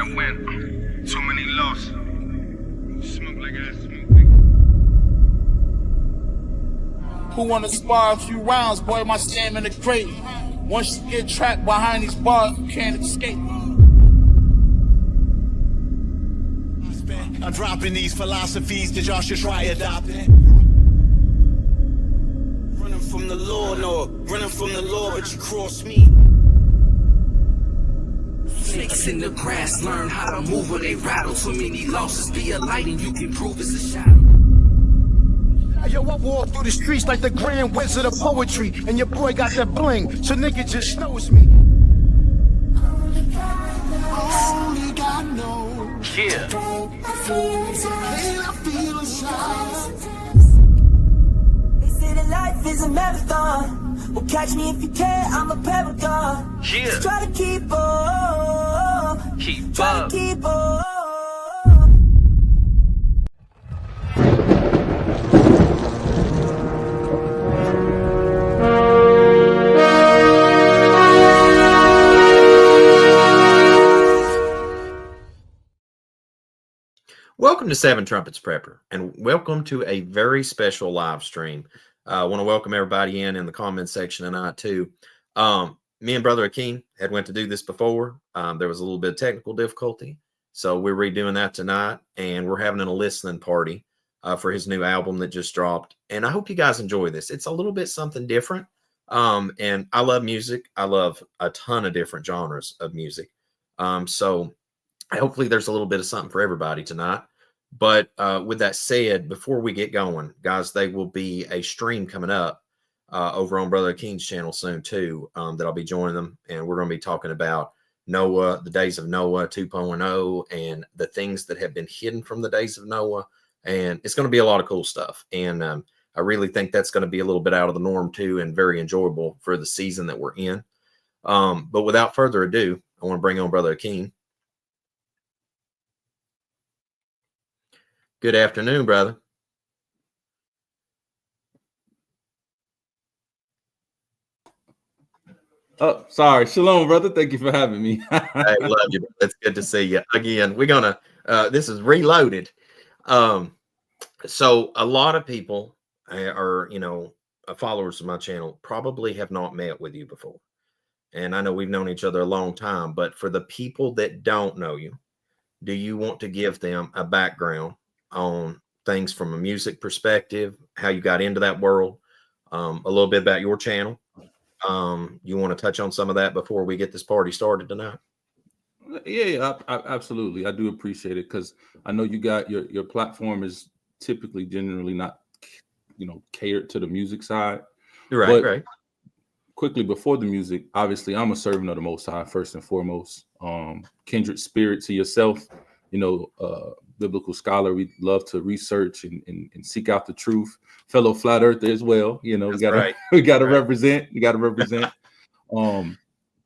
I went. Too many lost. Smoke like I smoke. Who wanna spar a few rounds, boy, my stamina great. Once you get trapped behind these bars, you can't escape. I'm dropping these philosophies that y'all should try adopting. Running from the law, no, running from the law, but you cross me. Snakes in the grass learn how to move when they rattle. Too many losses, be a light and you can prove it's a shadow. Yo, I walk through the streets like the grand wizard of poetry, and your boy got that bling, so nigga just knows me. Only God knows. Yeah. They say that life is a marathon. Well, catch me if you can, I'm a paragon. Yeah. Just try to keep up. Keep Try up. to keep up. Welcome to Seven Trumpets Prepper, and welcome to a very special live stream. I want to welcome everybody in the comments section tonight too. Me and Brother Akeen had went to do this before. There was a little bit of technical difficulty, so we're redoing that tonight, and we're having a listening party for his new album that just dropped. And I hope you guys enjoy this. It's a little bit something different, and I love music. I love a ton of different genres of music. So hopefully there's a little bit of something for everybody tonight. But with that said, before we get going, guys, there will be a stream coming up over on Brother Akeen's channel soon too, that I'll be joining them. And we're going to be talking about Noah, the days of Noah 2.0, and the things that have been hidden from the days of Noah. And it's going to be a lot of cool stuff. And I really think that's going to be a little bit out of the norm too, and very enjoyable for the season that we're in. But without further ado, I want to bring on Brother Akeen. Good afternoon, brother. Oh, sorry. Shalom, brother. Thank you for having me. I love you. Bro. It's good to see you again. We're gonna. This is reloaded. So a lot of people are, followers of my channel probably have not met with you before, and I know we've known each other a long time. But for the people that don't know you, do you want to give them a background on things from a music perspective, how you got into that world, a little bit about your channel? You want to touch on some of that before we get this party started tonight? Yeah, absolutely. I do appreciate it, because I know you got your platform is typically generally not, catered to the music side. Right, but right. Quickly before the music, obviously, I'm a servant of the Most High first and foremost. Kindred spirit to yourself, biblical scholar. We love to research and seek out the truth. Fellow flat earther as well. We gotta right. we gotta right. represent. We gotta represent.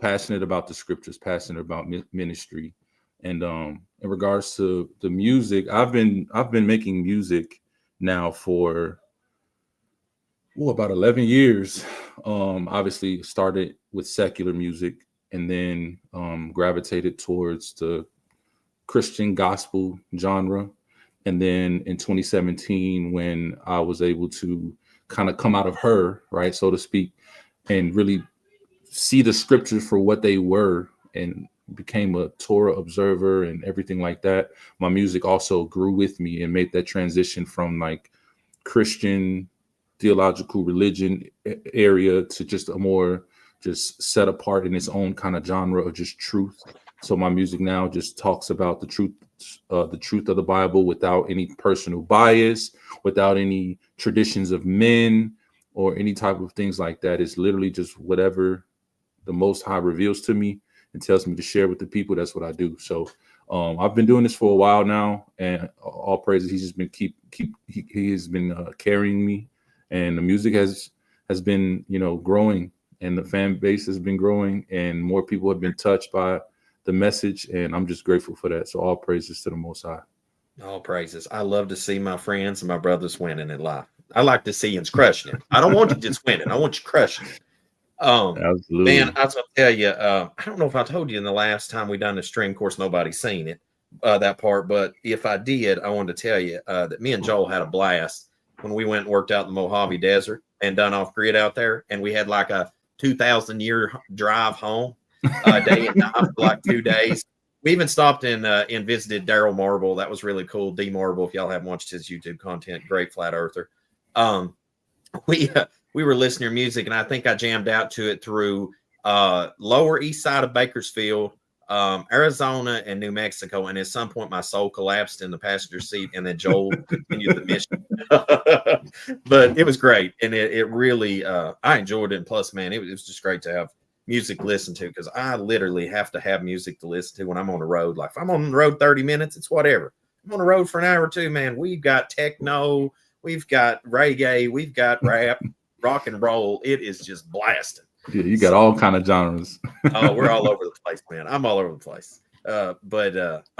Passionate about the scriptures, passionate about ministry, and in regards to the music, I've been making music now for about 11 years. Obviously started with secular music, and then gravitated towards the Christian gospel genre. And then in 2017, when I was able to kind of come out of her, right, so to speak, and really see the scriptures for what they were, and became a Torah observer and everything like that, my music also grew with me and made that transition from like Christian theological religion area to just a more just set apart in its own kind of genre of just truth. So my music now just talks about the truth of the Bible without any personal bias, without any traditions of men or any type of things like that. It's literally just whatever the Most High reveals to me and tells me to share with the people. That's what I do. So I've been doing this for a while now, and all praises. He's just been he has been carrying me, and the music has been growing, and the fan base has been growing, and more people have been touched by the message, and I'm just grateful for that. So all praises to the Most High. All praises. I love to see my friends and my brothers winning in life. I like to see you crushing it. I don't want you just winning. I want you crushing it. Absolutely. Man, I was gonna tell you, I don't know if I told you in the last time we done the stream. Of course, nobody's seen it, that part. But if I did, I wanted to tell you that me and Joel had a blast when we went and worked out in the Mojave Desert and done off grid out there, and we had like a 2,000-year drive home, day and night for like 2 days. We even stopped in and visited Daryl Marble. That was really cool. D Marble, if y'all haven't watched his YouTube content, great flat earther. We were listening to music, and I think I jammed out to it through lower east side of Bakersfield, Arizona, and New Mexico. And at some point, my soul collapsed in the passenger seat, and then Joel continued the mission. But it was great, and it really I enjoyed it. And plus, man, it was just great to have music to listen to, because I literally have to have music to listen to when I'm on the road. Like if I'm on the road 30 minutes, it's whatever. I'm on the road for an hour or two, man. We've got techno, we've got reggae, we've got rap, rock and roll. It is just blasting. Yeah, you got all kind of genres. Oh, we're all over the place, man. I'm all over the place. All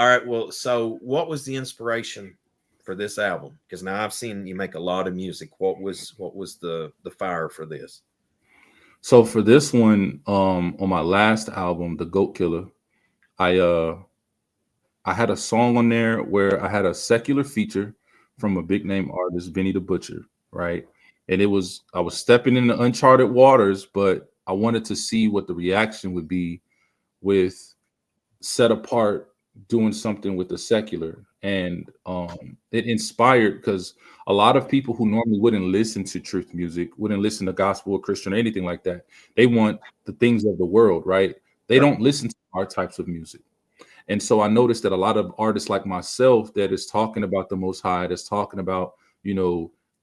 right. Well, so what was the inspiration for this album? Because now I've seen you make a lot of music. What was the fire for this? So for this one, on my last album, The Goat Killer, I had a song on there where I had a secular feature from a big name artist, Benny the Butcher, right? And I was stepping into uncharted waters, but I wanted to see what the reaction would be with Set Apart doing something with the secular. And it inspired, because a lot of people who normally wouldn't listen to truth music, wouldn't listen to gospel or Christian or anything like that, they want the things of the world, right? They don't listen to our types of music. And so I noticed that a lot of artists like myself that is talking about the Most High, that's talking about,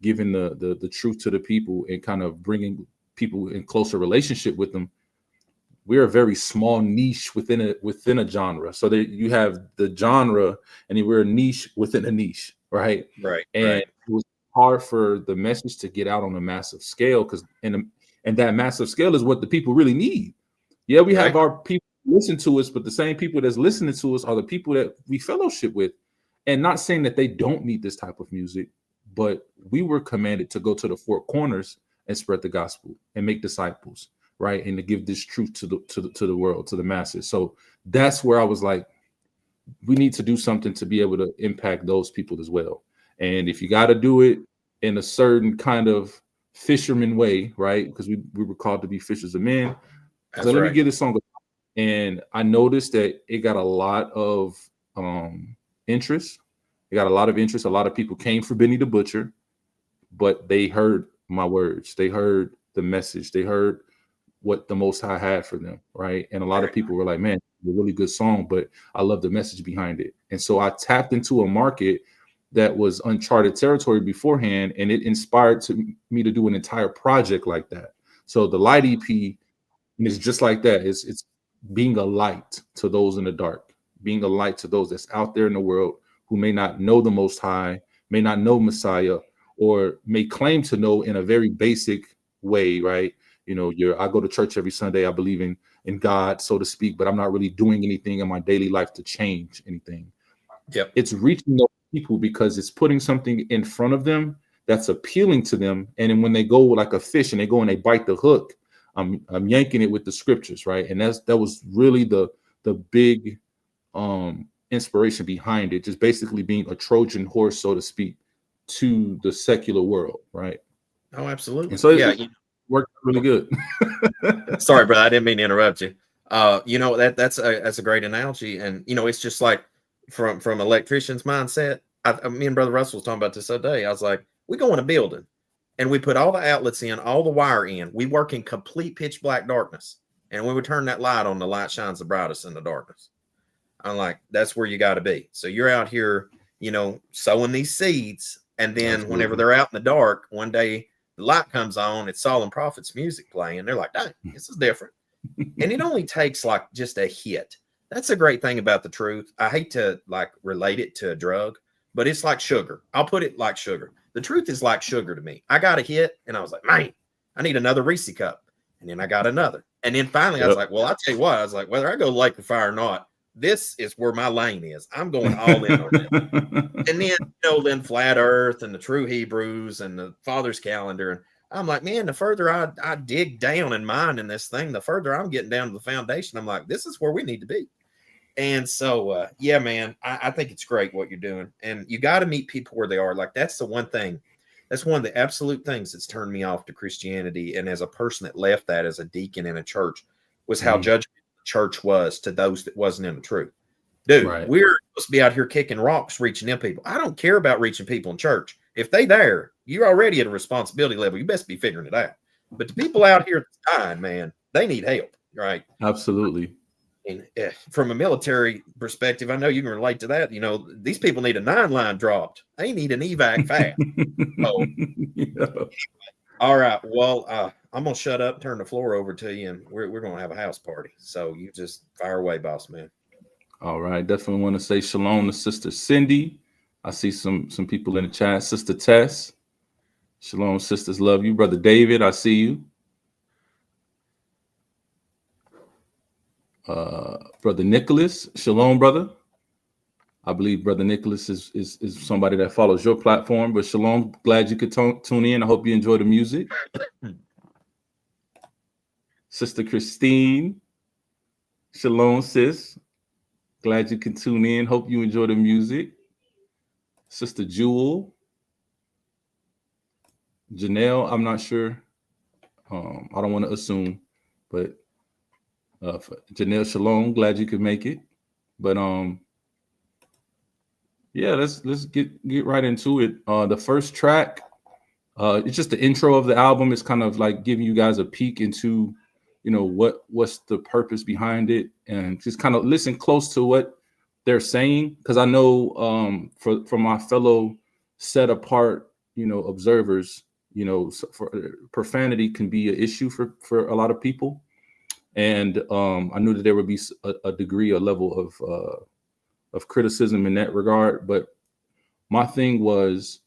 giving the truth to the people and kind of bringing people in closer relationship with them, we're a very small niche within a genre. So that you have the genre, and we're a niche within a niche, right? Right. And it was hard for the message to get out on a massive scale, because and that massive scale is what the people really need. Yeah, we have our people listen to us, but the same people that's listening to us are the people that we fellowship with. And not saying that they don't need this type of music, but we were commanded to go to the four corners and spread the gospel and make disciples, right? And to give this truth to the world, to the masses. So that's where I was like, we need to do something to be able to impact those people as well. And if you got to do it in a certain kind of fisherman way, right? Because we were called to be fishers of men. So let me give this song. And I noticed that it got a lot of interest. It got a lot of interest. A lot of people came for Benny the Butcher, but they heard my words. They heard the message. They heard what the Most High had for them, right? And a lot of people were like, man, it's a really good song, but I love the message behind it. And so I tapped into a market that was uncharted territory beforehand, and it inspired me to do an entire project like that. So the Light EP is just like that. It's being a light to those in the dark, being a light to those that's out there in the world who may not know the Most High, may not know Messiah, or may claim to know in a very basic way, right? I go to church every Sunday. I believe in God, so to speak, but I'm not really doing anything in my daily life to change anything. Yep. It's reaching those people because it's putting something in front of them that's appealing to them. And then when they go like a fish and they go and they bite the hook, I'm yanking it with the scriptures, right? And that was really the big inspiration behind it, just basically being a Trojan horse, so to speak, to the secular world, right? Oh, absolutely. And so it worked really good. Sorry, brother, I didn't mean to interrupt you. That's a great analogy, and it's just like from electrician's mindset. Me and Brother Russell was talking about this other day. I was like, we go in a building, and we put all the outlets in, all the wire in. We work in complete pitch black darkness, and when we turn that light on, the light shines the brightest in the darkness. I'm like, that's where you got to be. So you're out here, sowing these seeds, and then whenever they're out in the dark, one day the light comes on, it's Solemn Prophet's music playing. They're like, dang, this is different. And it only takes like just a hit. That's a great thing about the truth. I hate to like relate it to a drug, but it's like sugar. I'll put it like sugar. The truth is like sugar to me. I got a hit and I was like, man, I need another Reese cup. And then I got another. And then finally I was like, well, I'll tell you what, I was like, whether I go Lake of Fire or not, this is where my lane is. I'm going all in on it. And then, then Flat Earth and the True Hebrews and the Father's Calendar. And I'm like, man, the further I dig down and mine in this thing, the further I'm getting down to the foundation. I'm like, this is where we need to be. And so, yeah, man, I think it's great what you're doing. And you got to meet people where they are. Like, that's the one thing. That's one of the absolute things that's turned me off to Christianity. And as a person that left that as a deacon in a church, was how judgmental the church was to those that wasn't in the truth. Dude, we're supposed to be out here kicking rocks, reaching them people. I don't care about reaching people in church. If they there, you're already at a responsibility level. You best be figuring it out. But the people out here that's dying, man, they need help, right? Absolutely. And from a military perspective, I know you can relate to that. You know, these people need a 9-line dropped. They need an evac fast. So, all right. Well, I'm going to shut up, turn the floor over to you, and we're going to have a house party. So you just fire away, boss man. All right. Definitely want to say shalom to Sister Cindy. I see some people in the chat. Sister Tess. Shalom, sisters. Love you. Brother David, I see you. Brother Nicholas. Shalom, brother. I believe Brother Nicholas is somebody that follows your platform. But shalom. Glad you could tune in. I hope you enjoy the music. Sister Christine. Shalom, sis. Glad you can tune in. Hope you enjoy the music. Sister Jewel. Janelle, I'm not sure. I don't want to assume, but Janelle, shalom. Glad you could make it. But yeah, let's get right into it. The first track, it's just the intro of the album. It's kind of like giving you guys a peek into, you know, what's the purpose behind it, and just kind of listen close to what they're saying, because I know for my fellow set apart, you know, observers, you know, for profanity can be an issue for a lot of people, and I knew that there would be a degree, a level of criticism in that regard. But my thing was,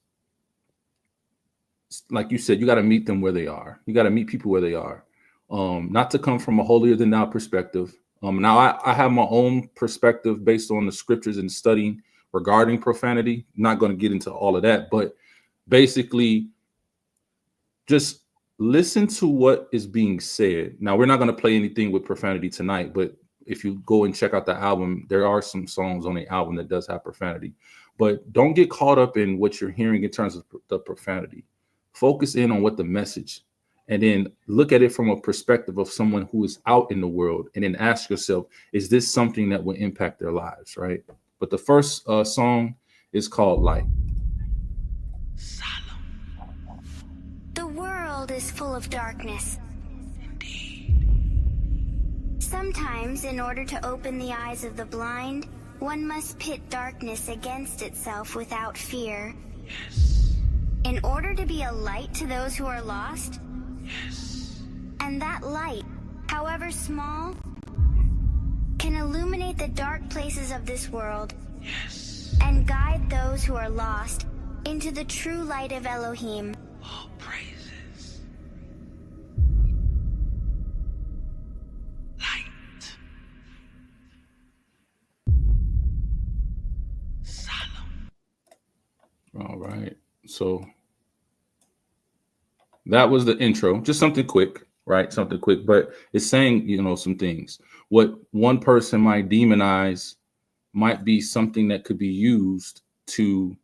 like you said, you got to meet them where they are. You got to meet people where they are, not to come from a holier than thou perspective. Now I have my own perspective based on the scriptures and studying regarding profanity. Not going to get into all of that, but basically just listen to what is being said. Now, we're not going to play anything with profanity tonight, but if you go and check out the album, there are some songs on the album that does have profanity. But don't get caught up in what you're hearing in terms of the profanity. Focus in on what the message, and then look at it from a perspective of someone who is out in the world, and then ask yourself, is this something that will impact their lives, right? But the first song is called Light. The world is full of darkness. Sometimes, in order to open the eyes of the blind, one must pit darkness against itself without fear. Yes. In order to be a light to those who are lost. Yes. And that light, however small, can illuminate the dark places of this world. Yes. And guide those who are lost into the true light of Elohim. All praises. Light. Solemn. All right. So that was the intro. Just something quick, right? Something quick, but it's saying, you know, some things. What one person might demonize might be something that could be used to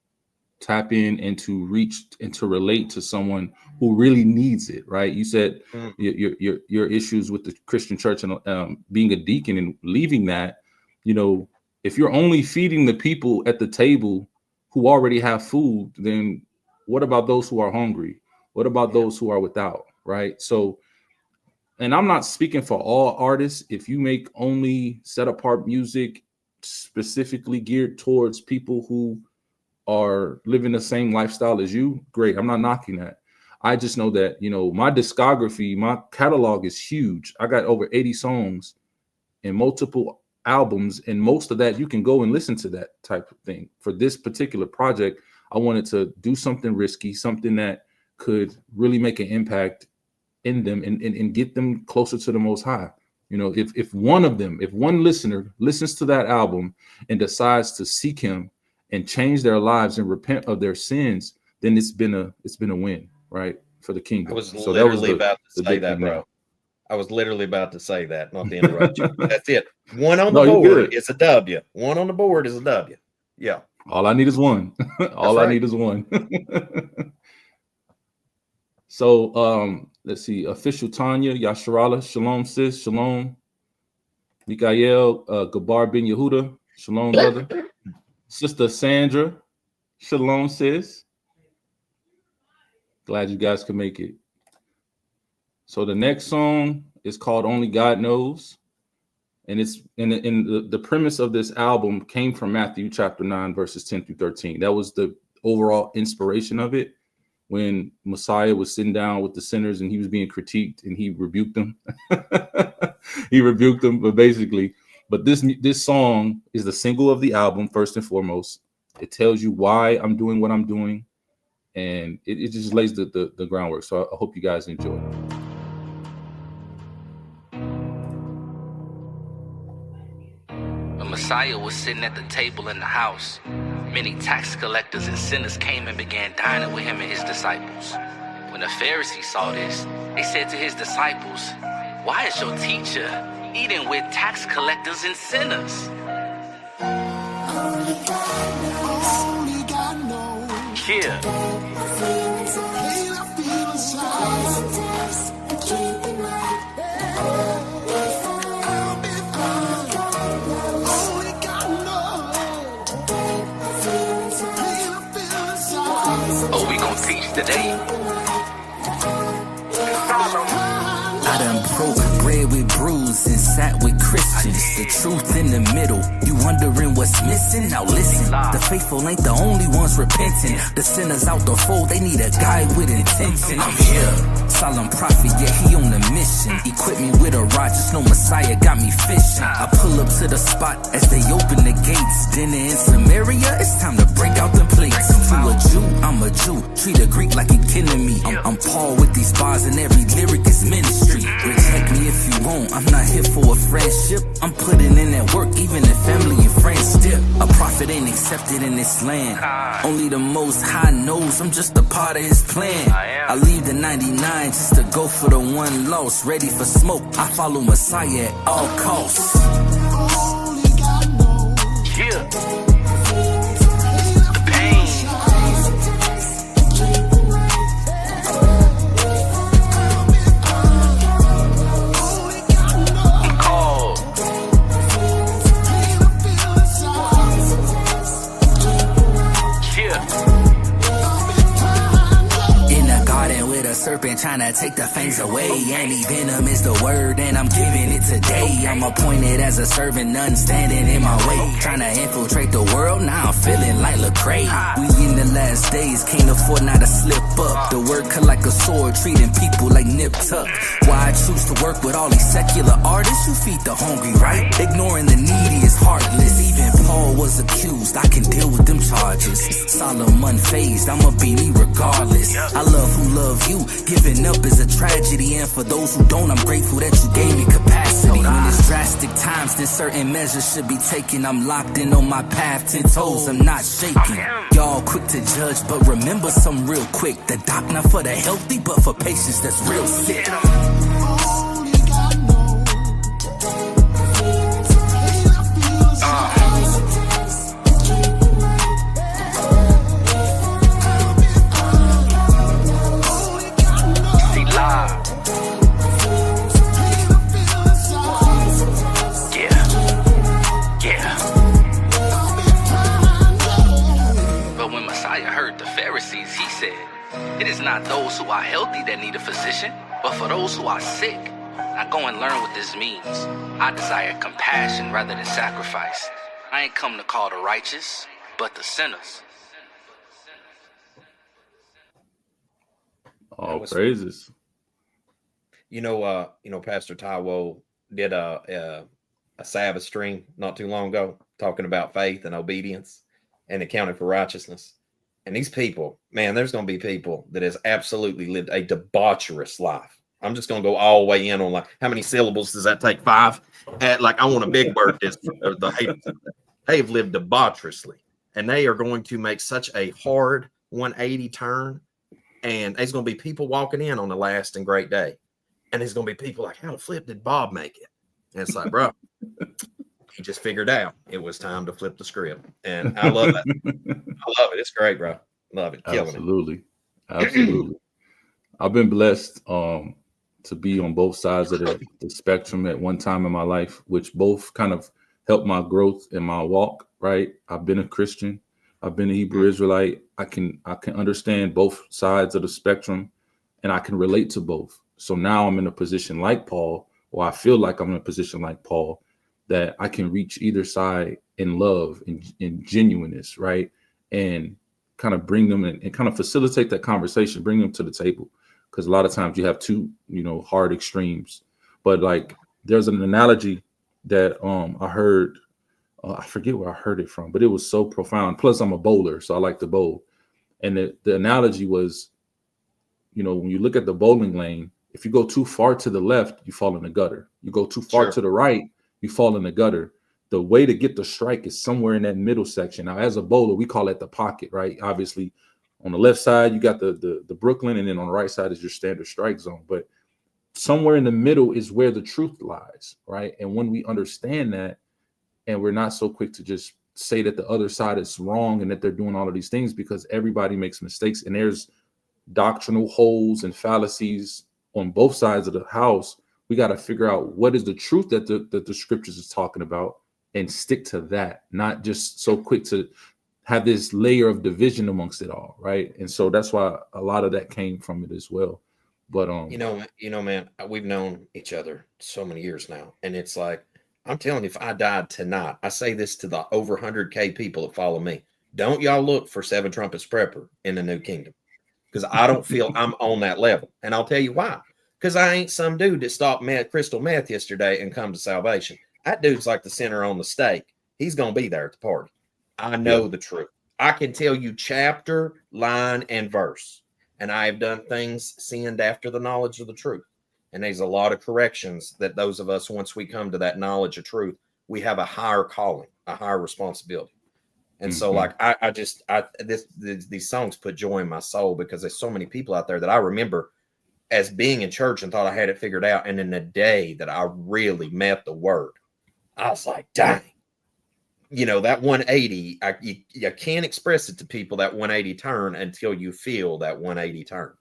tap in and to reach and to relate to someone who really needs it, right? You said your issues with the Christian church and being a deacon and leaving that, you know, if you're only feeding the people at the table who already have food, then what about those who are hungry? What about those who are without, right? So, and I'm not speaking for all artists. If you make only set apart music specifically geared towards people who are living the same lifestyle as you, great. I'm not knocking that. I just know that, you know, my discography, my catalog is huge. I got over 80 songs and multiple albums, and most of that you can go and listen to that type of thing. For this particular project, I wanted to do something risky, something that could really make an impact in them and get them closer to the Most High. You know, if one listener listens to that album and decides to seek him and change their lives and repent of their sins, then it's been a win, right? for the kingdom. I was So literally that was about to say that, bro. I was literally about to say that, not to interrupt you. That's it. One on the board is a W. One on the board is a W. Yeah. All I need is one. All I need is one. So let's see. Official Tanya, Yasharala, Shalom, sis, Shalom. Mikael, Gabar Ben Yehuda, Shalom, brother. Sister Sandra, Shalom, sis. Glad you guys could make it. So the next song is called Only God Knows. And it's in the premise of this album came from Matthew chapter 9, verses 10 through 13. That was the overall inspiration of it. When Messiah was sitting down with the sinners and he was being critiqued and he rebuked them. He rebuked them, but this song is the single of the album, first and foremost. It tells you why I'm doing what I'm doing. And it just lays the groundwork. So I hope you guys enjoy. When Messiah was sitting at the table in the house, many tax collectors and sinners came and began dining with him and his disciples. When the Pharisees saw this, they said to his disciples, "Why is your teacher eating with tax collectors and sinners?" Only God knows. Yeah. Oh, we gonna teach today. I done broke bread with brews and sat with Christians. The truth in the middle. You wondering what's missing? Now listen, the faithful ain't the only ones repenting. The sinners out the fold, they need a guy with intention. I'm here, Solemn Prophet, yeah, he on the mission. Equip me with a rod, just know Messiah got me fishing. I pull up to the spot as they open the gates. Dinner in Samaria, it's time to break out the plates. To a Jew, I'm a Jew. Treat a Greek like he killing me. I'm Paul with these bars and every lyric is ministry. Reject me if you won't, I'm not here for a friendship. I'm putting in that work, even if family and friends dip. A prophet ain't accepted in this land. Only the Most High knows I'm just a part of his plan. I leave the 99 just to go for the one lost. Ready for smoke, I follow Messiah at all costs. Yeah. Serpent trying to take the fangs away. Any venom is the word and I'm giving it today. I'm appointed as a servant, none standing in my way. Trying to infiltrate the world, now I'm feeling like Lecrae. We in the last days, can't afford not to slip up. The word cut like a sword, treating people like nip tuck. Why I choose to work with all these secular artists? You feed the hungry, right? Ignoring the needy is heartless. Even Paul was accused, I can deal with them charges. Solemn unfazed, I'ma be me regardless. I love who love you. Giving up is a tragedy, and for those who don't, I'm grateful that you gave me capacity. When it's drastic times, then certain measures should be taken. I'm locked in on my path, 10 toes, I'm not shaking. Y'all quick to judge, but remember something real quick. The doc not for the healthy, but for patients that's real sick. It is not those who are healthy that need a physician, but for those who are sick. Now go and learn what this means. I desire compassion rather than sacrifice. I ain't come to call the righteous, but the sinners. All praises. You know, Pastor Taiwo did a Sabbath stream not too long ago talking about faith and obedience and accounting for righteousness. And these people, man, there's going to be people that has absolutely lived a debaucherous life. I'm just going to go all the way in on like, how many syllables does that take? 5? Like, I want a big word. They have lived debaucherously, and they are going to make such a hard 180 turn And there's going to be people walking in on the last and great day. And there's going to be people like, how the flip did Bob make it? And it's like, bro, he just figured out it was time to flip the script. And I love it. I love it. It's great, bro. Love it. Killing Absolutely. Absolutely. I've been blessed to be on both sides of the spectrum at one time in my life, which both kind of helped my growth in my walk, right? I've been a Christian. I've been a Hebrew Israelite. I can understand both sides of the spectrum, and I can relate to both. So now I'm in a position like Paul, or I feel like I'm in a position like Paul, that I can reach either side in love, in genuineness, right? And kind of bring them in and kind of facilitate that conversation, bring them to the table. Because a lot of times you have two, hard extremes. But like there's an analogy that I heard, I forget where I heard it from, but it was so profound. Plus I'm a bowler, so I like to bowl. And the analogy was, when you look at the bowling lane, if you go too far to the left, you fall in the gutter. You go too far to the right, you fall in the gutter. The way to get the strike is somewhere in that middle section. Now, as a bowler, we call it the pocket, right? Obviously, on the left side, you got the Brooklyn, and then on the right side is your standard strike zone. But somewhere in the middle is where the truth lies, right? And when we understand that, and we're not so quick to just say that the other side is wrong and that they're doing all of these things, because everybody makes mistakes and there's doctrinal holes and fallacies on both sides of the house. We got to figure out what is the truth that the scriptures is talking about and stick to that, not just so quick to have this layer of division amongst it all, right? And so that's why a lot of that came from it as well. But man, we've known each other so many years now, and it's like, I'm telling you, if I died tonight, I say this to the over 100K people that follow me, don't y'all look for Seven Trumpets Prepper in the New Kingdom, because I don't feel I'm on that level. And I'll tell you why. Because I ain't some dude that stopped crystal meth yesterday and come to salvation. That dude's like the center on the stake. He's going to be there at the party. I know the truth. I can tell you chapter, line, and verse. And I have done things sinned after the knowledge of the truth. And there's a lot of corrections that those of us, once we come to that knowledge of truth, we have a higher calling, a higher responsibility. And so like, these songs put joy in my soul, because there's so many people out there that I remember as being in church and thought I had it figured out. And in the day that I really met the word, I was like, dang, that 180, you can't express it to people, that 180 turn, until you feel that 180 turn,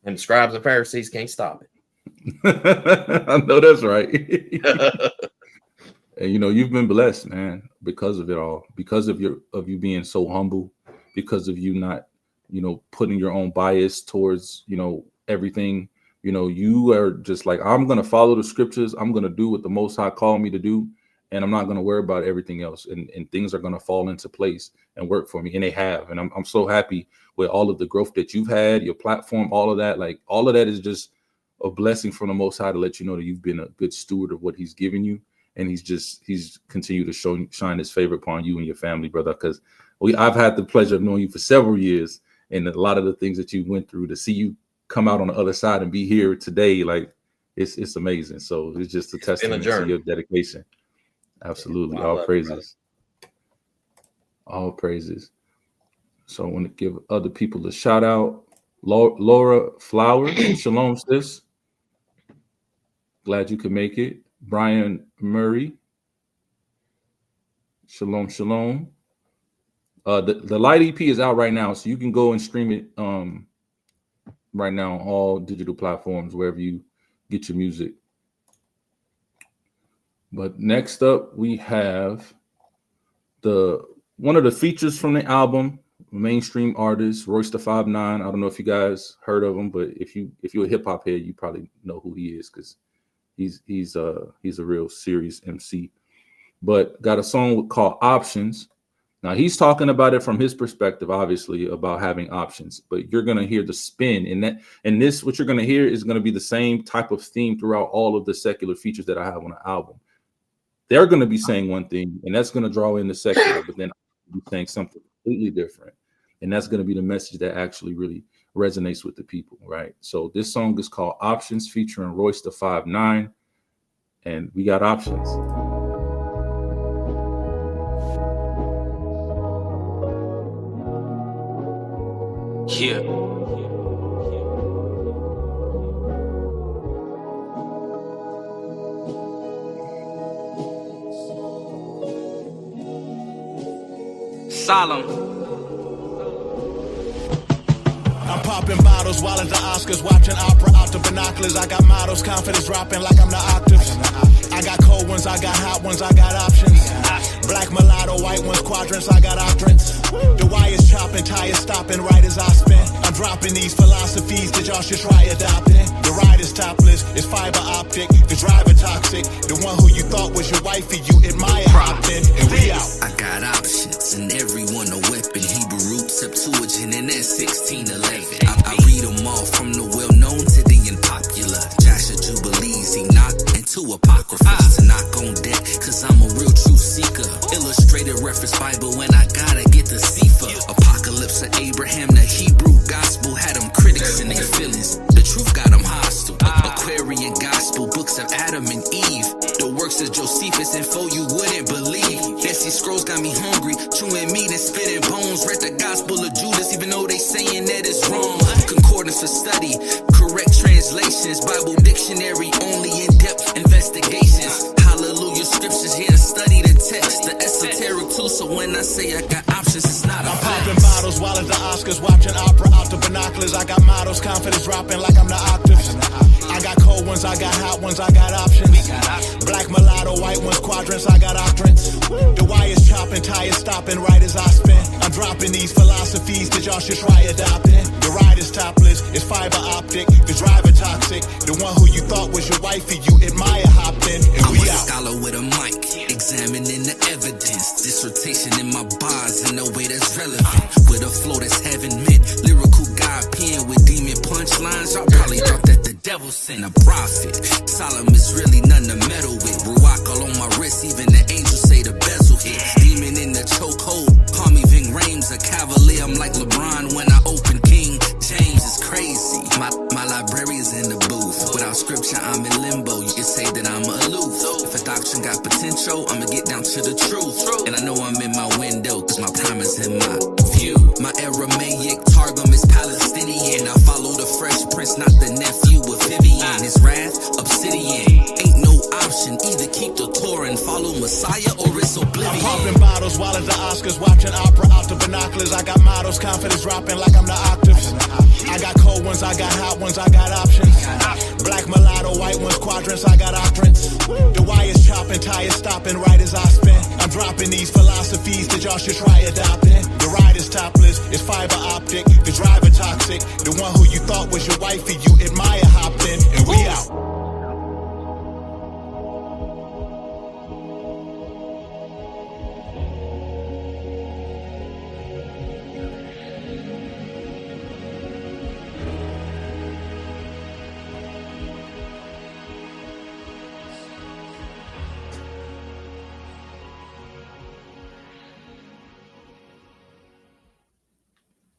and scribes and Pharisees can't stop it. I know that's right. And you've been blessed, man, because of it all, because of you being so humble, because of you not, putting your own bias towards, everything. You are just like, I'm going to follow the scriptures. I'm going to do what the Most High called me to do. And I'm not going to worry about everything else. And things are going to fall into place and work for me. And they have. And I'm so happy with all of the growth that you've had, your platform, all of that. Like, all of that is just a blessing from the Most High to let you know that you've been a good steward of what he's given you. And he's continued to shine his favor upon you and your family, brother. Because I've had the pleasure of knowing you for several years. And a lot of the things that you went through, to see you come out on the other side and be here today, like, it's amazing. So it's just a testament to your dedication. Absolutely. All praises. All praises. So I want to give other people a shout out. Laura Flowers, shalom, sis. Glad you could make it. Brian Murray, shalom, shalom. The Light EP is out right now, so you can go and stream it right now on all digital platforms, wherever you get your music. But next up, we have one of the features from the album, mainstream artist Royce the 5'9". I don't know if you guys heard of him, but if you're a hip hop head, you probably know who he is, because he's a real serious MC. But got a song called Options. Now he's talking about it from his perspective, obviously, about having options, but you're going to hear the spin in this, what you're going to hear is going to be the same type of theme throughout all of the secular features that I have on the album. They're going to be saying one thing, and that's going to draw in the secular, but then I'll be saying something completely different. And that's going to be the message that actually really resonates with the people, right? So this song is called Options, featuring Royce the 5'9", and we got options. Yeah. Solemn. I'm popping bottles while at the Oscars, watching opera out the binoculars. I got models, confidence dropping like I'm the octaves. I got cold ones, I got hot ones, I got options. Black mulatto, white ones, quadrants, I got octrants. The wires chopping, tires stopping, right as I spin. I'm dropping these philosophies that y'all should try adopting. The ride is topless, it's fiber optic. The driver toxic, the one who you thought was your wifey, you admire hopping. And we out. I got options, and everyone a weapon. Hebrew root, Septuagint, and that's 1611. I read them all from the well-known to the unpopular. Joshua Jubilees, Enoch, and two apocryphas. To knock on deck, cause I'm a real truth seeker. Illustrated reference Bible, and I gotta get the Sefer. Apocalypse of Abraham, the Hebrew gospel had them critics in their feelings. The truth got them hostile. Aquarian gospel, books of Adam and Eve. The works of Josephus, info you wouldn't believe. Fancy scrolls got me hungry, chewing meat and spitting bones. Read the gospel of Judas, even though they saying that it's wrong. Concordance for study, correct translations, Bible dictionary, only in-depth investigations. Hallelujah, scriptures here, study the text. The esoteric too, so when I say I got options, it's not a I'm popping bottles while at the Oscars, watching opera out the binoculars. I got models, confidence dropping like I'm the octaves. I got cold ones, I got hot ones, I got options. Black mulatto, white ones, quadrants, I got octrants. The wires chopping, tires stopping, right as I spin. I'm dropping these philosophies that y'all should try adopting. The ride is topless, it's fiber optic. The driver toxic, the one who you thought was your wifey, you admire hopping. And I'm we a out. scholar with a mic, examining the evidence. Dissertation in my bars in a way that's relevant. With a flow that's heaven meant. Lyrical God pen with demon punchlines. Y'all probably thought that the devil sent a prophet. Solemn is really none to meddle with. Ruach all on my wrist, even the angels say the bezel hit. Demon in the chokehold, call me Ving Rhames, a cavalier. I'm like LeBron when I open King James. It's crazy. My library is in the booth. Without scripture, I'm in limbo. You can say that I'm aloof. If a doctrine got potential, I'ma get down to the truth. And I know I'm in my window, cause my time is in my view. My Aramaic Targum is Palestinian. I follow the Fresh Prince, not the nephew of Vivian. His wrath, obsidian. Ain't no option. Either keep the Torah and follow Messiah, or it's oblivion. I'm popping bottles while at the Oscars, watching opera out the binoculars. I got models, confidence dropping like I'm the octaves. I got cold ones, I got hot ones, I got options. Black mulatto, white ones, quadrants, I got octrants. The wires chopping, tires stopping, right as I spin. I'm dropping these philosophies that y'all should try adopting. The ride is topless, it's fiber optic. The driver toxic, the one who you thought was your wifey, you admire hopping. And we out.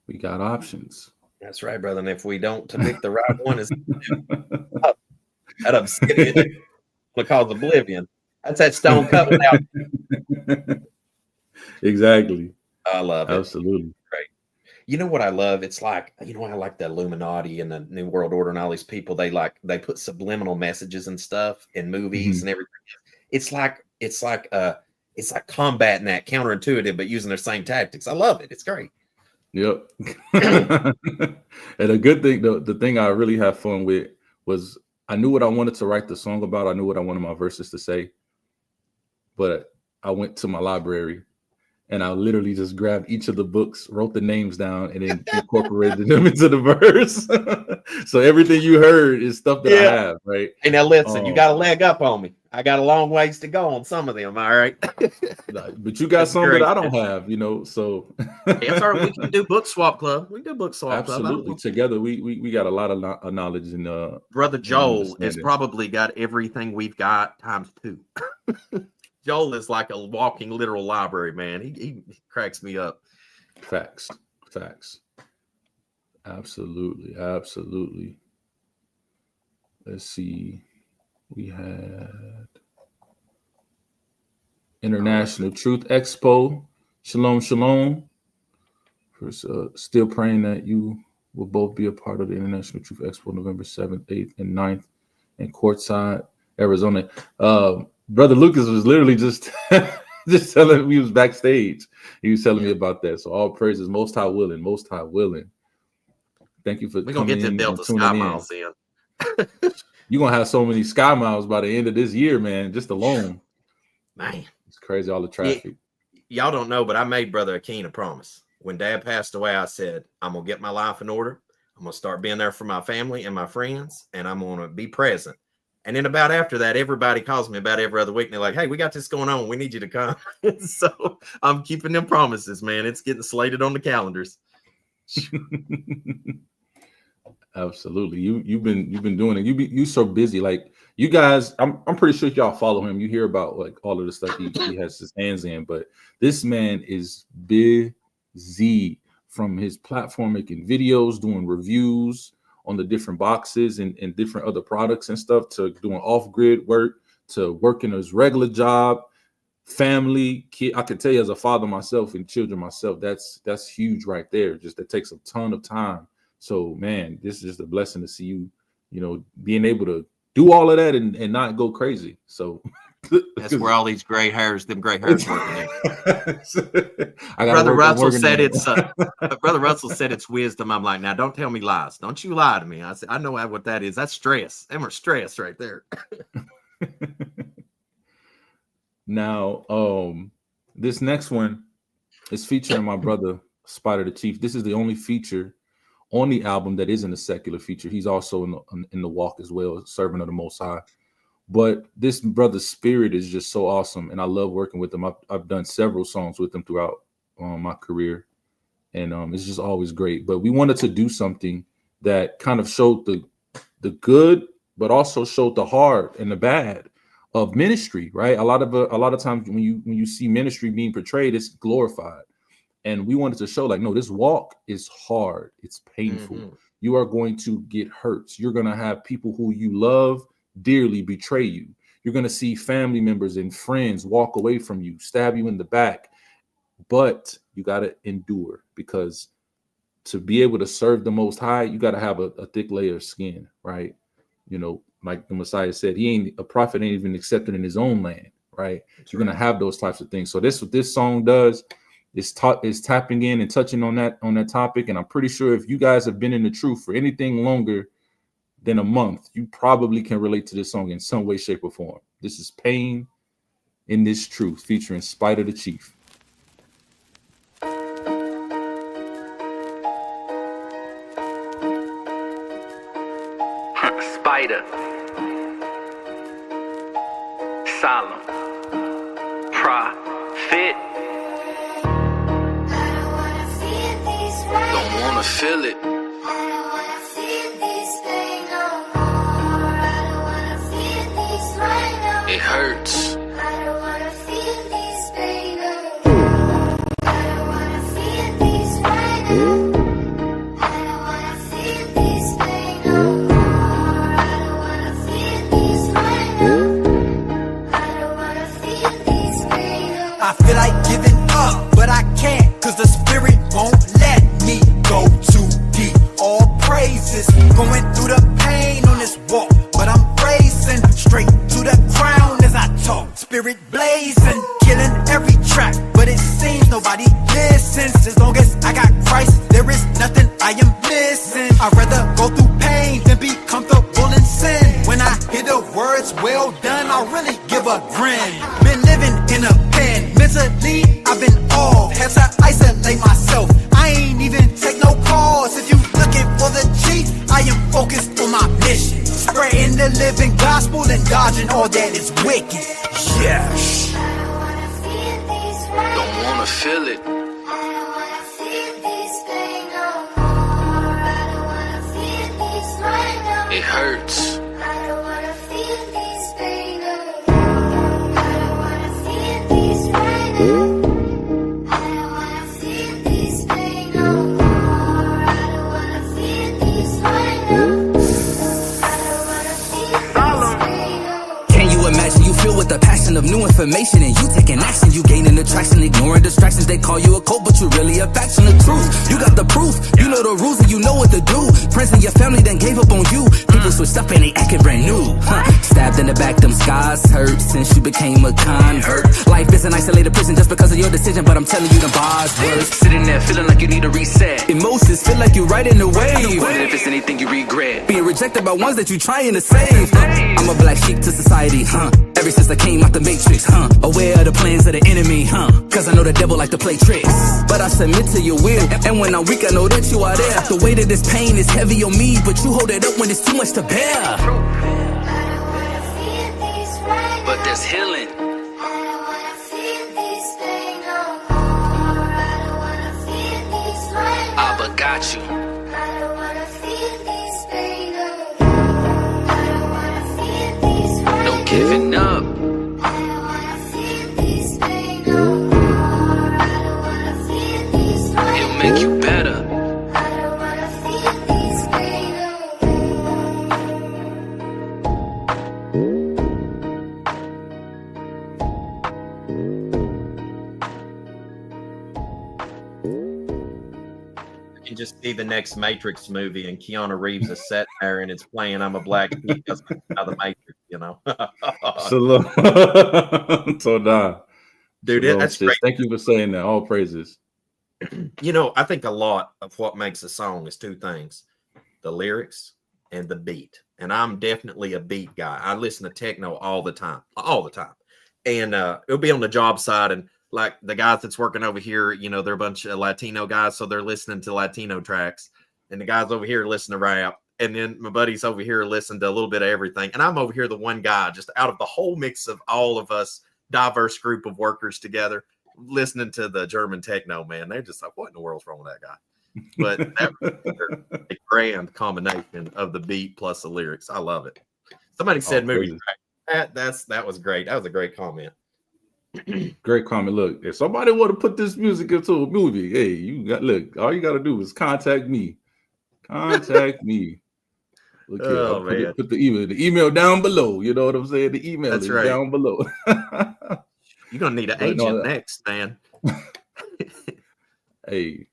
We got options. That's right, brother. And if we don't to pick the right one, is that obsidian called oblivion. That's that stone covenant. Exactly. I love it. Absolutely. Great. You know what I love? It's like, I like the Illuminati and the New World Order and all these people. They put subliminal messages and stuff in movies and everything. It's like combating that, counterintuitive, but using their same tactics. I love it. It's great. Yep. And a good thing, the thing I really had fun with was I knew what I wanted to write the song about. I knew what I wanted my verses to say, but I went to my library and I literally just grabbed each of the books, wrote the names down, and then incorporated them into the verse. So everything you heard is stuff that I have, right? Hey, now listen, you got a leg up on me. I got a long ways to go on some of them, all right? But you got some that I don't have, so. Yes, sir. We can do book swap club. We can do book swap club. Absolutely. Together, we got a lot of knowledge. And Brother Joel has probably got everything we've got times 2. Joel is like a walking literal library, man. He cracks me up. Facts. Absolutely. Let's see. We had International Truth Expo. Shalom. Still praying that you will both be a part of the International Truth Expo November 7th, 8th, and 9th in Quartzsite, Arizona. Brother Lucas was literally just telling me, he was backstage. He was telling me about that. So all praises, most high willing, most high willing. Thank you for We're going to get them Delta Sky Miles in. You're going to have so many Sky Miles by the end of this year, man, just alone. Man. It's crazy, all the traffic. Y'all don't know, but I made Brother Akeen a promise. When Dad passed away, I said, I'm going to get my life in order. I'm going to start being there for my family and my friends, and I'm going to be present. And then about after that, everybody calls me about every other week, and they're like, hey, we got this going on. We need you to come. So I'm keeping them promises, man. It's getting slated on the calendars. Absolutely. You've been doing it. You so busy. Like, you guys, I'm pretty sure y'all follow him. You hear about like all of the stuff he has his hands in, but this man is busy, from his platform making videos, doing reviews on the different boxes and different other products and stuff, to doing off-grid work, to working his regular job, family, kid. I can tell you, as a father myself and children myself, that's huge right there. Just that takes a ton of time. So man, this is just a blessing to see you, being able to do all of that and not go crazy. So that's where all these gray hairs working in. Brother Russell said it's wisdom. I'm like, now don't tell me lies. Don't you lie to me. I said, I know what that is. That's stress. Them are stress right there. Now, this next one is featuring my brother Spider the Chief. This is the only feature on the album that isn't a secular feature. He's also in the walk as well, servant of the Most High. But this brother's spirit is just so awesome, and I love working with him. I've done several songs with him throughout my career, and it's just always great. But we wanted to do something that kind of showed the good, but also showed the hard and the bad of ministry, right? A lot of times when you see ministry being portrayed, it's glorified. And we wanted to show, like, no, this walk is hard. It's painful. Mm-hmm. You are going to get hurt. You're going to have people who you love dearly betray you. You're going to see family members and friends walk away from you, stab you in the back. But you got to endure, because to be able to serve the Most High, you got to have a thick layer of skin, right? Like the Messiah said, a prophet ain't even accepted in his own land, right? That's You're going to have those types of things. So this what this song does. Is tapping in and touching on that topic. And I'm pretty sure if you guys have been in the truth for anything longer than a month, you probably can relate to this song in some way, shape, or form. This is Pain in This Truth, featuring Spider the Chief. Spider. Solemn Prophet. Feel it. It hurts. I feel like giving up, but I can't, 'cause the spirit won't let me go too deep. All praises, going through the pain on this walk, but I'm racing straight to the crown as I talk. Spirit blazing, killing every track, but it seems nobody listens. As long as I got Christ, there is nothing I am missing. I'd rather go through pain than be comfortable in sin. When I hear the words well done, I really give a grin. Been living in a pen, mentally I've been off, had to isolate myself. I ain't even take no calls. If you looking for the chief, I am focused on my mission, spreading the living gospel and dodging all that is wicked. Yeah. Don't wanna feel it. It hurts. Can you imagine you feel with the passion of new information? information and you taking action. You gaining attraction, ignoring distractions. They call you a cult, but you really a faction of truth. You got the proof, you know the rules and you know what to do. Friends and your family then gave up on you. People switched up and they acting brand new. Stabbed in the back, them scars hurt since you became a convert. Life is an isolated prison just because of your decision, but I'm telling you the bars worse. Sitting there feeling like you need a reset. Emotions feel like you're right in the wave. Wondering if it's anything you regret. Being rejected by ones that you trying to save. I'm a black sheep to society, ever since I came out the matrix, aware of the plans of the enemy, cause I know the devil like to play tricks. But I submit to your will, and when I'm weak I know that you are there. The weight of this pain is heavy on me, but you hold it up when it's too much to bear. But there's healing. Abba got you. No giving up. It'll make you better. You just see the next Matrix movie and Keanu Reeves is sitting there and it's playing I'm a Black Sheep out of the Matrix, you know. Shalom. Toda. Dude, Shalom, that's sis. great. Thank you for saying that. All praises. You know, I think a lot of what makes a song is two things: the lyrics and the beat. And I'm definitely a beat guy. I listen to techno all the time. And it'll be on the job side, and like the guys that's working over here, you know, they're a bunch of Latino guys, so they're listening to Latino tracks, and the guys over here listen to rap, and then my buddies over here listen to a little bit of everything, and I'm over here the one guy just out of the whole mix of all of us diverse group of workers together listening to the German techno. Man, they're just like, what in the world's wrong with that guy? But that's a grand combination of the beat plus the lyrics. I love it. Somebody said movie track. That was great. That was a great comment. Great comment. Look, if somebody want to put this music into a movie, hey, you got look. All you got to do is contact me. Contact me. Look here. Oh, man. Put the email down below. You know what I'm saying? The email That's is right. down below. You're gonna need an agent next, man. Hey,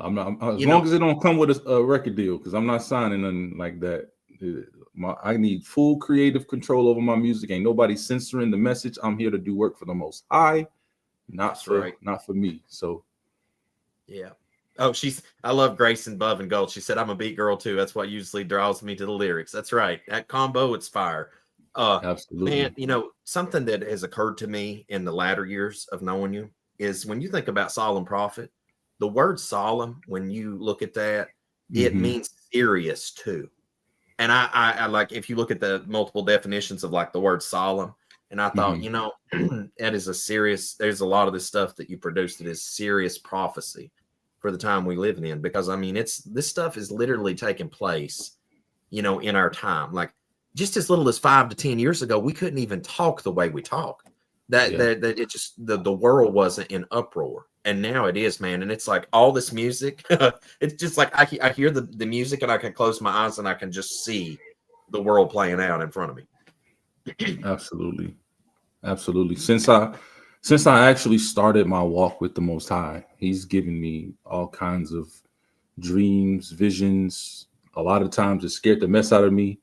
I'm not as long as it don't come with a record deal, because I'm not signing nothing like that. I need full creative control over my music. Ain't nobody censoring the message. I'm here to do work for the Most High, not for me. So, yeah. Oh, I love Grace and Bove and Gold. She said, I'm a beat girl too. That's what usually draws me to the lyrics. That's right. That combo, it's fire. Absolutely. Man, you know, something that has occurred to me in the latter years of knowing you is when you think about Solemn Prophet, the word solemn, when you look at that, it means serious too. And I like, if you look at the multiple definitions of like the word solemn, and I thought, you know, that is there's a lot of this stuff that you produce that is serious prophecy for the time we live in, because I mean, this stuff is literally taking place, you know, in our time. Like just as little as 5 to 10 years ago, we couldn't even talk the way we talk. That it just, the world wasn't in uproar. And now it is, man. And it's like all this music, it's just like I hear the music and I can close my eyes and I can just see the world playing out in front of me. Absolutely. Absolutely. Since I actually started my walk with the Most High, He's given me all kinds of dreams, visions. A lot of times it scared the mess out of me,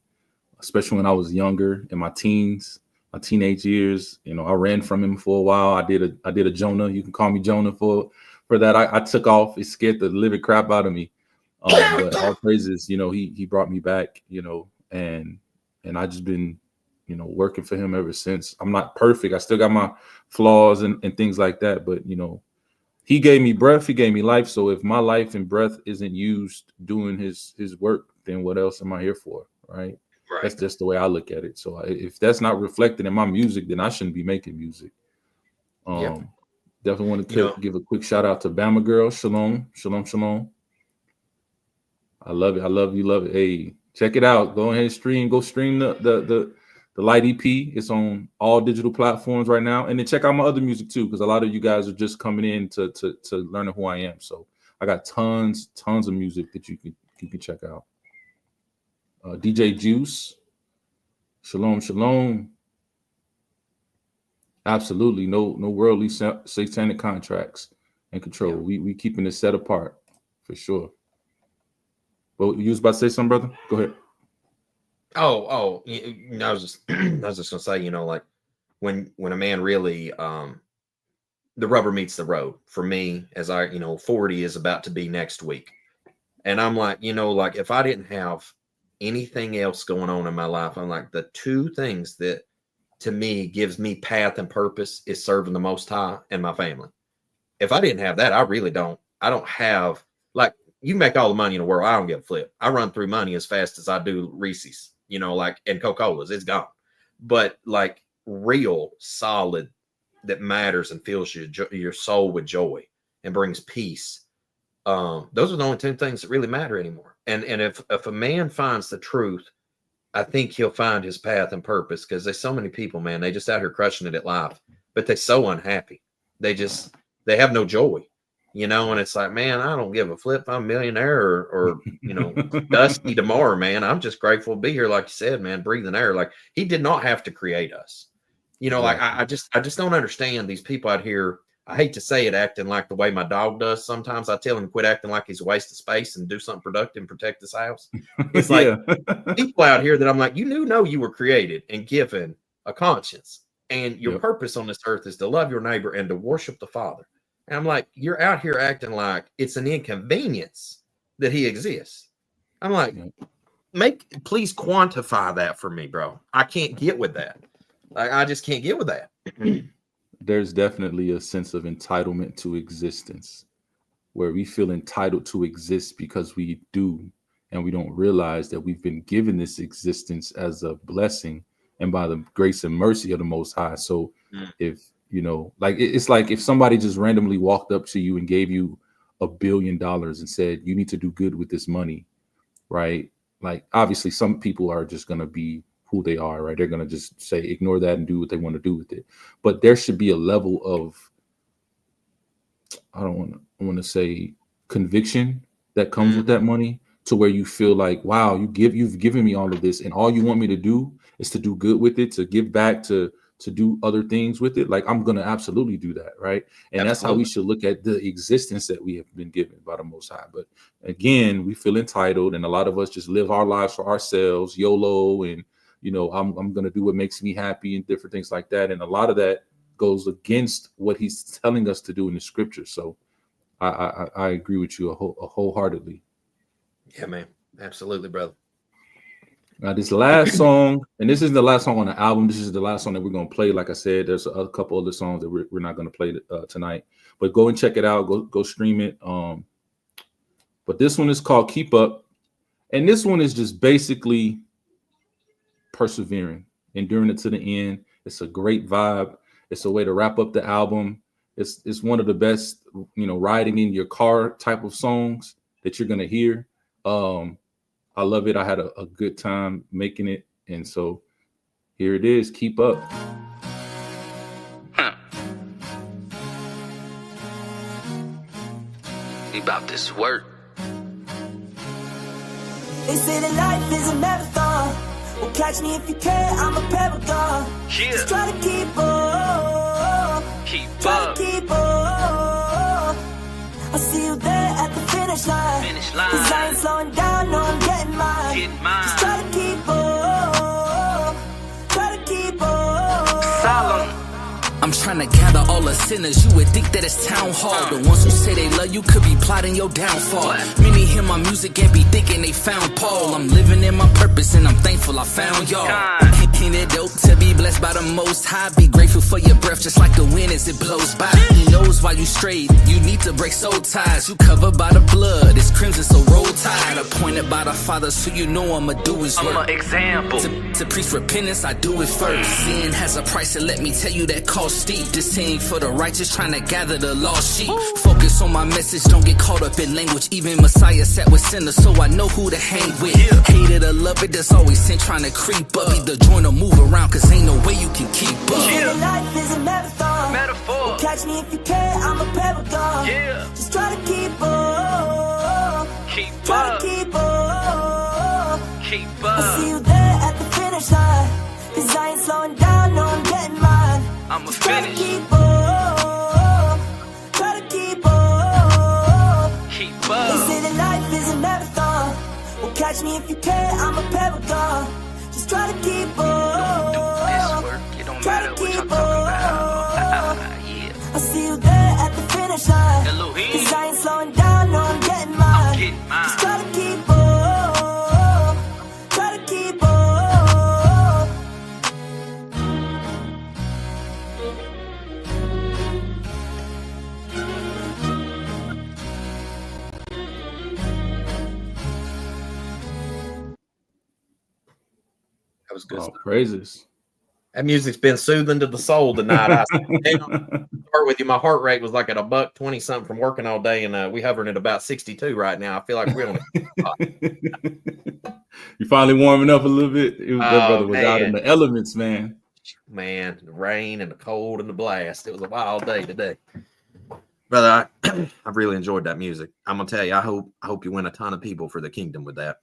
especially when I was younger in my teens. My teenage years, you know, I ran from him for a while. I did a Jonah. You can call me Jonah for that. I took off. It scared the living crap out of me. But all praises, you know, he brought me back, you know, and I just been, you know, working for him ever since. I'm not perfect. I still got my flaws and things like that. But, you know, he gave me breath. He gave me life. So if my life and breath isn't used doing his work, then what else am I here for? Right. Right. That's just the way I look at it. So if that's not reflected in my music, then I shouldn't be making music. Definitely want to give a quick shout out to Bama Girl. Shalom, shalom, shalom. I love it. I love you. Love it. Hey, check it out. Go ahead and stream. Go stream the Light EP. It's on all digital platforms right now. And then check out my other music too, because a lot of you guys are just coming in to learning who I am. So I got tons of music that you can check out. DJ Juice, shalom, shalom. Absolutely. No worldly satanic contracts and control. Yeah. We keeping it set apart for sure. But you was about to say something, brother? Go ahead. I was just gonna say, like when a man really the rubber meets the road for me, as 40 is about to be next week. And I'm like, like if I didn't have anything else going on in my life, I'm like, the two things that to me gives me path and purpose is serving the Most High and my family. If I didn't have that, I don't have, like, you make all the money in the world, I don't give a flip. I run through money as fast as I do Reese's, like, and Coca-Colas, it's gone. But like real solid that matters and fills your soul with joy and brings peace. Those are the only two things that really matter anymore. And if a man finds the truth, I think he'll find his path and purpose, because there's so many people, man, they just out here crushing it at life, but they're so unhappy. They have no joy, and it's like, man, I don't give a flip. I'm a millionaire or dusty tomorrow, man. I'm just grateful to be here. Like you said, man, breathing air. Like, he did not have to create us. Like I just don't understand these people out here. I hate to say it, acting like the way my dog does. Sometimes I tell him, quit acting like he's a waste of space and do something productive and protect this house. It's like people out here that I'm like, you know, you were created and given a conscience, and your purpose on this earth is to love your neighbor and to worship the Father. And I'm like, you're out here acting like it's an inconvenience that he exists. I'm like, please quantify that for me, bro. I can't get with that. Like, I just can't get with that. There's definitely a sense of entitlement to existence, where we feel entitled to exist because we do, and we don't realize that we've been given this existence as a blessing and by the grace and mercy of the Most High. So if, it's like if somebody just randomly walked up to you and gave you $1 billion and said, you need to do good with this money, right? Like, obviously some people are just going to be who they are, right? They're going to just say, ignore that and do what they want to do with it. But there should be a level of, I want to say conviction that comes with that money, to where you feel like, wow, you've given me all of this, and all you want me to do is to do good with it, to give back, to do other things with it. Like, I'm going to absolutely do that, right? And that's how we should look at the existence that we have been given by the Most High. But again, we feel entitled, and a lot of us just live our lives for ourselves, YOLO, and I'm going to do what makes me happy and different things like that. And a lot of that goes against what he's telling us to do in the scripture. So I agree with you wholeheartedly. Yeah, man. Absolutely, brother. Now, this last song, and this isn't the last song on the album. This is the last song that we're going to play. Like I said, there's a couple other songs that we're not going to play tonight. But go and check it out. Go stream it. But this one is called Keep Up. And this one is just basically persevering, enduring it to the end. It's a great vibe. It's a way to wrap up the album. It's one of the best, riding in your car type of songs that you're going to hear. I love it. I had a good time making it. And so here it is. Keep up. About this work. They say that life is a marathon. Well, catch me if you can. I'm a paragon. Yeah. Just try to keep up. Try to keep up. I'll see you there at the finish line. Cause I ain't slowing down, no, I'm getting mine. Just try to keep up. Try to keep up. Solemn. I'm trying to gather all the sinners. You would think that it's town hall. The ones who say they love you could be plotting your downfall. Many hear my music and be thinking they found Paul. I'm living in my purpose and I'm thankful I found y'all. Ain't it dope to be blessed by the Most High? Be grateful for your breath just like the wind as it blows by. He knows why you strayed. You need to break soul ties. You covered by the blood. It's crimson, so roll tide. Appointed by the Father, so you know I'ma do his work. I'm an example. To preach repentance, I do it first. Sin has a price, and let me tell you that cost steep. This ain't for the righteous, trying to gather the lost sheep. Focus on my message, don't get caught up in language. Even Messiah sat with sinners, so I know who to hang with. Hate it or love it, there's always sin trying to creep up. Either join or move around, cause ain't no way you can keep up. Life is a marathon. Metaphor. Well, catch me if you can. I'm a paragon. Yeah. Just try to keep up. Try to keep up. Keep I'll see you there at the finish line. Cause I ain't slowing down, no, I'm getting mine. I'ma Just try to finish. keep up. Try to keep up. Keep They up. say that life is a marathon. Well, catch me if you can, I'm a paragon. Just try to keep This up. work, it don't Try matter to what y'all keep talking about. up. Yeah. I see you there at the finish line. Elohim. 'Cause I ain't slowing down, no, I'm getting mine. Getting mine. Just try to keep up. Try to keep up. That was good Oh, stuff. praises. That music's been soothing to the soul tonight. I start with you. My heart rate was like at $120 something from working all day, and we hovering at about 62 right now. I feel like we're on You finally warming up a little bit. That brother was out in man. the elements, man. Man, the rain and the cold and the blast. It was a wild day today. Brother, I've really enjoyed that music. I'm gonna tell you, I hope you win a ton of people for the kingdom with that.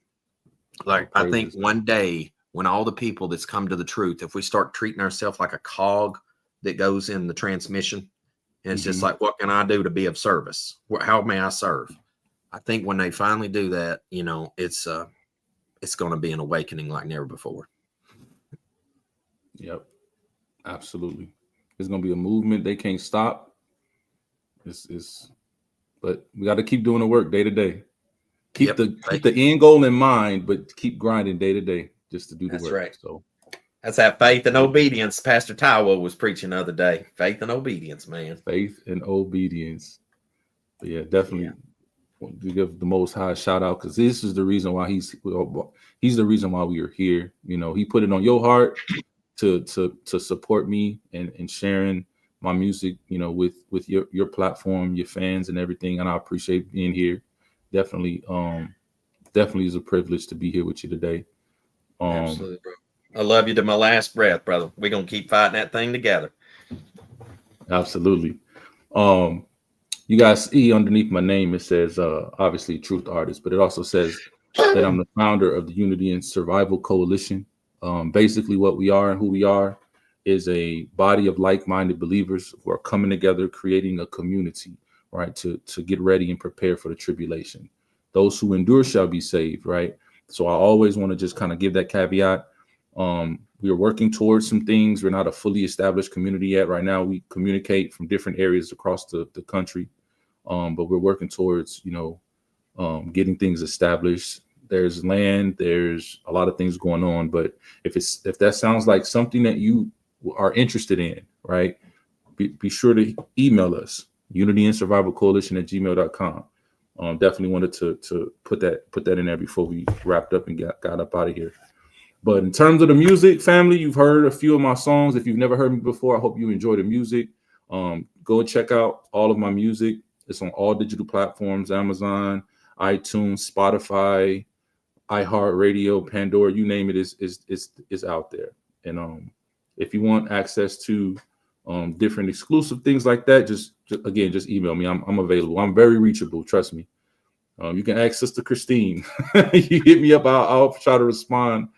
Like, I think one day when all the people that's come to the truth, if we start treating ourselves like a cog that goes in the transmission, and it's just like, what can I do to be of service? How may I serve? I think when they finally do that, you know, it's going to be an awakening like never before. Yep, absolutely. There's going to be a movement they can't stop. But we got to keep doing the work day to day. Keep the end goal in mind, but keep grinding day to day just to do the work. That's right. So that's that faith and obedience Pastor Taiwo was preaching the other day. Faith and obedience, man. Faith and obedience. But yeah, definitely we give the Most High a shout out, because this is the reason why he's the reason why we are here. You know, he put it on your heart to support me and sharing my music, you know, with your platform, your fans and everything. And I appreciate being here. Definitely is a privilege to be here with you today. Absolutely, bro. I love you to my last breath, brother. We're gonna keep fighting that thing together. Absolutely. You guys see underneath my name, it says obviously Truth Artist, but it also says that I'm the founder of the Unity and Survival Coalition. Basically what we are and who we are is a body of like-minded believers who are coming together, creating a community, right, to get ready and prepare for the tribulation. Those who endure shall be saved, right? So I always want to just kind of give that caveat. We are working towards some things. We're not a fully established community yet. Right now, we communicate from different areas across the country, but we're working towards, you know, getting things established. There's land, there's a lot of things going on, but if that sounds like something that you are interested in, right, be sure to email us, unityandsurvivalcoalition@gmail.com. Definitely wanted to put that in there before we wrapped up and got up out of here. But in terms of the music, family, you've heard a few of my songs. If you've never heard me before, I hope you enjoy the music. Go and check out all of my music. It's on all digital platforms: Amazon, iTunes, Spotify, iHeartRadio, Pandora, you name it, is out there. And if you want access to different exclusive things like that, just email me. I'm available. I'm very reachable. Trust me. You can ask Sister Christine. You hit me up. I'll try to respond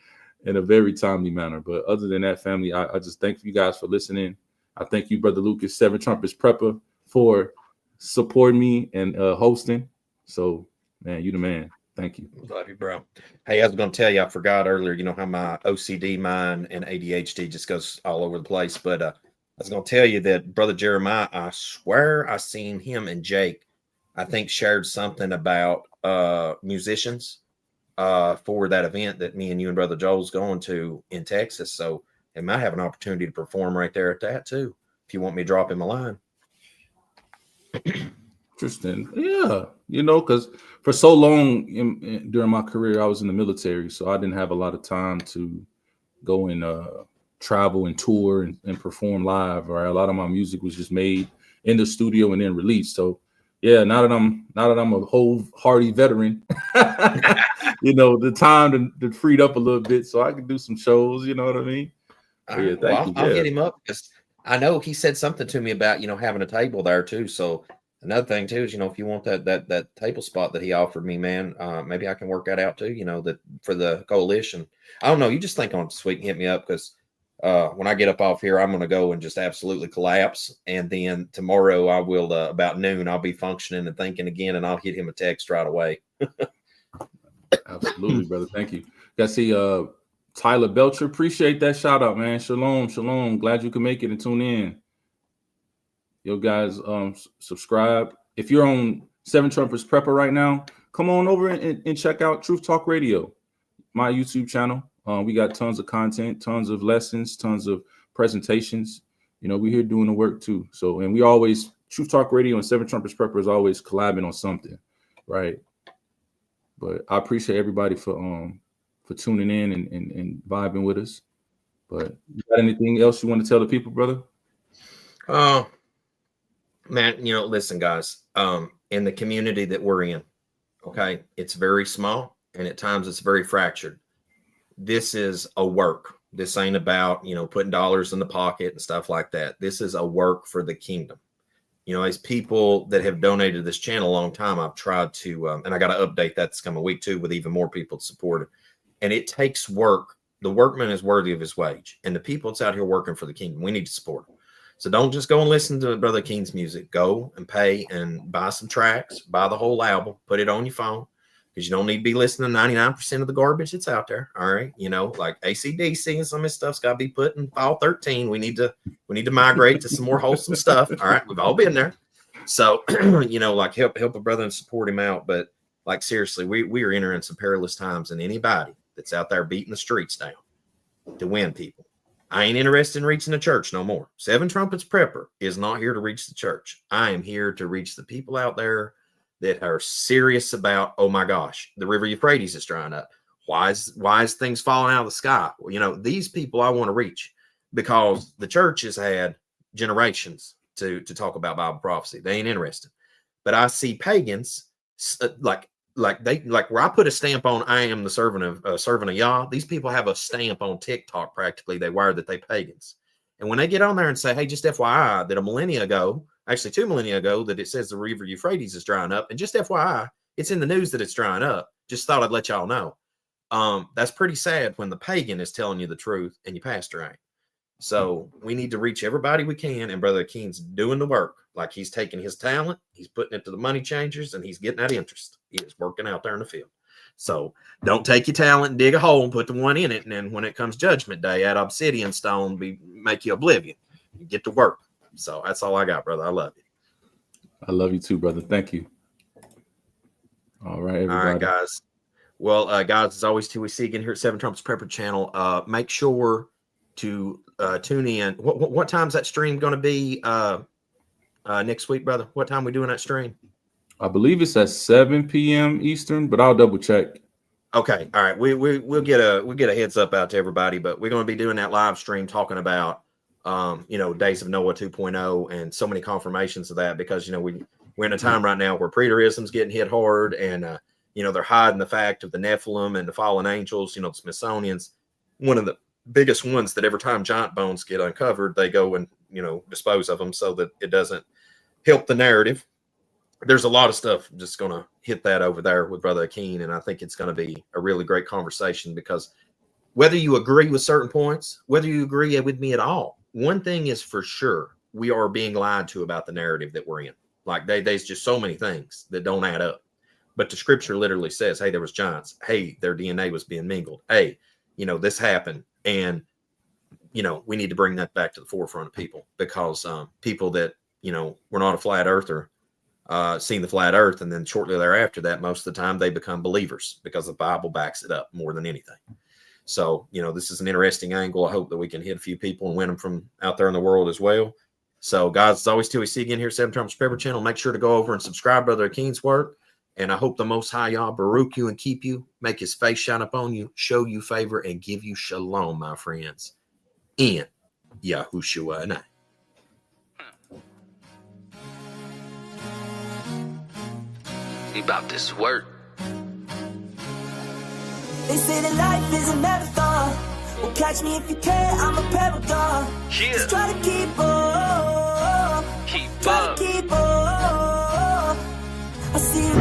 in a very timely manner. But other than that, family, I just thank you guys for listening. I thank you, Brother Lucas, Seven Trumpets Prepper, for supporting me and hosting. So, man, you the man. Thank you. Love you, bro. Hey, I was going to tell you, I forgot earlier, you know, how my OCD mind and ADHD just goes all over the place. But I was going to tell you that Brother Jeremiah, I swear I seen him and Jake, I think, shared something about musicians for that event that me and you and Brother Joel's going to in Texas. So they might have an opportunity to perform right there at that too, if you want me to drop him a line. Interesting. Yeah. You know, because for so long during my career, I was in the military, so I didn't have a lot of time to go and travel and tour and perform live. Right, a lot of my music was just made in the studio and then released. So yeah, now that I'm a whole-hearty veteran, you know, the time to freed up a little bit, so I can do some shows. You know what I mean? Yeah, well, I'll hit him up, because I know he said something to me about, you know, having a table there too. So another thing too is, you know, if you want that table spot that he offered me, man, maybe I can work that out too. You know, that for the coalition. I don't know. You just think on sweet and hit me up, because when I get up off here, I'm going to go and just absolutely collapse. And then tomorrow I will, about noon, I'll be functioning and thinking again, and I'll hit him a text right away. Absolutely, brother. Thank you. Got to see Tyler Belcher. Appreciate that shout out, man. Shalom, shalom. Glad you can make it and tune in. Yo, guys, subscribe. If you're on Seven Trumpets Prepper right now, come on over and check out Truth Talk Radio, my YouTube channel. We got tons of content, tons of lessons, tons of presentations. You know, we're here doing the work too. So, and we always, Truth Talk Radio and Seven Trumpets Prepper is always collabing on something, right? But I appreciate everybody for tuning in and vibing with us. But you got anything else you want to tell the people, brother? Man, you know, listen, guys, in the community that we're in, okay, it's very small and at times it's very fractured. This is a work. This ain't about, you know, putting dollars in the pocket and stuff like that. This is a work for the kingdom. You know, as people that have donated to this channel a long time, I've tried to, and I got to update that this coming week too, with even more people to support it. And it takes work. The workman is worthy of his wage. And the people that's out here working for the kingdom, we need to support them. So don't just go and listen to Brother Akeen's music. Go and pay and buy some tracks, buy the whole album, put it on your phone, because you don't need to be listening to 99% of the garbage that's out there. All right. You know, like AC/DC and some of this stuff's got to be put in file 13. We need to migrate to some more wholesome stuff. All right. We've all been there. So, you know, like help a brother and support him out. But like, seriously, we are entering some perilous times, and anybody that's out there beating the streets down to win people, I ain't interested in reaching the church no more. Seven Trumpets Prepper is not here to reach the church. I am here to reach the people out there that are serious about, oh my gosh, the river Euphrates is drying up. Why is things falling out of the sky? Well, you know, these people I want to reach, because the church has had generations to talk about Bible prophecy. They ain't interested. But I see pagans like where I put a stamp on, I am the servant of Yah. These people have a stamp on TikTok practically. They wear that they pagans. And when they get on there and say, hey, just FYI, that a millennia ago, actually 2 millennia ago, that it says the river Euphrates is drying up. And just FYI, it's in the news that it's drying up. Just thought I'd let y'all know. That's pretty sad when the pagan is telling you the truth and your pastor ain't. So we need to reach everybody we can. And Brother Akeen's doing the work. Like, he's taking his talent, he's putting it to the money changers, and he's getting that interest. He is working out there in the field. So don't take your talent and dig a hole and put the one in it. And then when it comes judgment day, that obsidian stone make you oblivion. You get to work. So that's all I got, brother. I love you. I love you too, brother. Thank you. All right, everybody. All right, guys. Well, guys, as always, till we see again here at Seven Trumpets Prepper channel, make sure to tune in. What time's that stream going to be next week, brother? What time we doing that stream? I believe it's at 7 p.m. Eastern, but I'll double check. Okay. All right. We'll get a heads up out to everybody, but we're going to be doing that live stream talking about you know, Days of Noah 2.0 and so many confirmations of that, because, you know, we're in a time right now where preterism's getting hit hard, and you know, they're hiding the fact of the Nephilim and the fallen angels, you know, the Smithsonian's one of the biggest ones that every time giant bones get uncovered, they go and, you know, dispose of them so that it doesn't help the narrative. There's a lot of stuff just going to hit that over there with Brother Akeen, and I think it's going to be a really great conversation, because whether you agree with certain points, whether you agree with me at all, one thing is for sure, we are being lied to about the narrative that we're in. Like, there's just so many things that don't add up. But the scripture literally says, hey, there was giants. Hey, their DNA was being mingled. Hey, you know, this happened. And, you know, we need to bring that back to the forefront of people, because people that, you know, were not a flat earther, seen the flat earth, and then shortly thereafter that, most of the time they become believers because the Bible backs it up more than anything. So, you know, this is an interesting angle. I hope that we can hit a few people and win them from out there in the world as well. So, guys, as always, till we see you again here at Seven Trumpets Prepper channel, make sure to go over and subscribe to Brother Akeen's work. And I hope the Most High Yah baruch you and keep you, make his face shine upon you, show you favor, and give you shalom, my friends, in Yahushua and I. About this work. They say that life is a marathon. Well, catch me if you can, I'm a paragon. Yeah. Just try to keep up. Keep Try up. to keep up. I see you